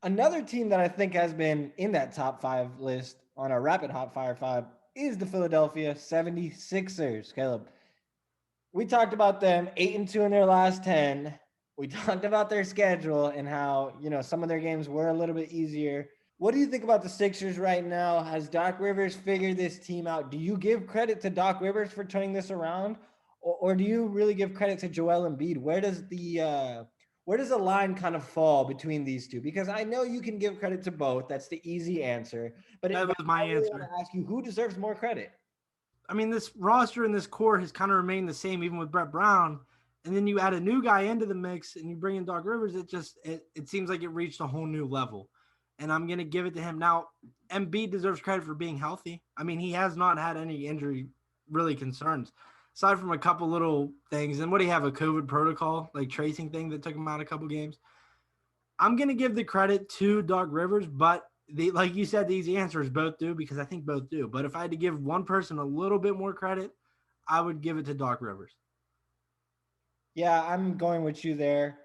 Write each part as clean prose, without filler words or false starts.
Another team that I think has been in that top five list on our rapid hot fire five is the Philadelphia 76ers. Caleb, we talked about them 8-2 in their last 10. We talked about their schedule and how, some of their games were a little bit easier. What do you think about the Sixers right now? Has Doc Rivers figured this team out? Do you give credit to Doc Rivers for turning this around, or do you really give credit to Joel Embiid? Where does the line kind of fall between these two? Because I know you can give credit to both. That's the easy answer. But That was my I really want answer. to ask you, who deserves more credit? I mean, this roster and this core has kind of remained the same even with Brett Brown. And then you add a new guy into the mix and you bring in Doc Rivers, it seems like it reached a whole new level. And I'm gonna give it to him. Now, Embiid deserves credit for being healthy. I mean, he has not had any injury really concerns. Aside from a couple little things, and what do you have, a COVID protocol, like tracing thing that took him out a couple games. I'm gonna give the credit to Doc Rivers, but like you said, these answers both do because I think both do. But if I had to give one person a little bit more credit, I would give it to Doc Rivers. Yeah, I'm going with you there.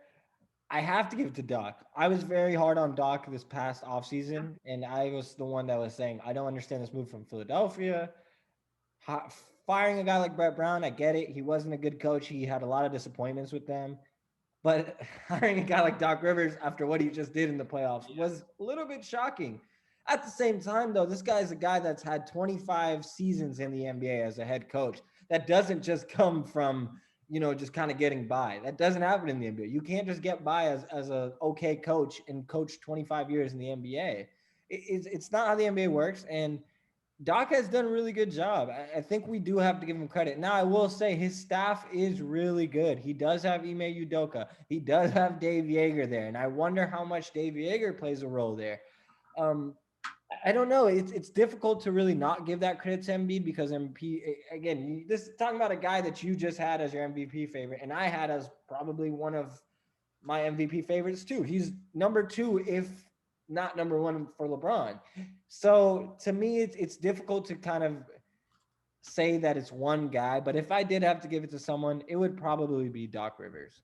I have to give it to Doc. I was very hard on Doc this past offseason, and I was the one that was saying, I don't understand this move from Philadelphia. Hi- Firing a guy like Brett Brown, I get it. He wasn't a good coach. He had a lot of disappointments with them. But hiring a guy like Doc Rivers after what he just did in the playoffs was a little bit shocking. At the same time, though, this guy is a guy that's had 25 seasons in the NBA as a head coach. That doesn't just come from, just kind of getting by. That doesn't happen in the NBA. You can't just get by as a okay coach and coach 25 years in the NBA. It's not how the NBA works. And Doc has done a really good job. I think we do have to give him credit. Now, I will say his staff is really good. He does have Ime Udoka. He does have Dave Yeager there, and I wonder how much Dave Yeager plays a role there. Um, I don't know. It's difficult to really not give that credit to Embiid because MP again. This is talking about a guy that you just had as your MVP favorite, and I had as probably one of my MVP favorites too. He's number two, if not number one for LeBron. So to me, it's difficult to kind of say that it's one guy. But if I did have to give it to someone, it would probably be Doc Rivers.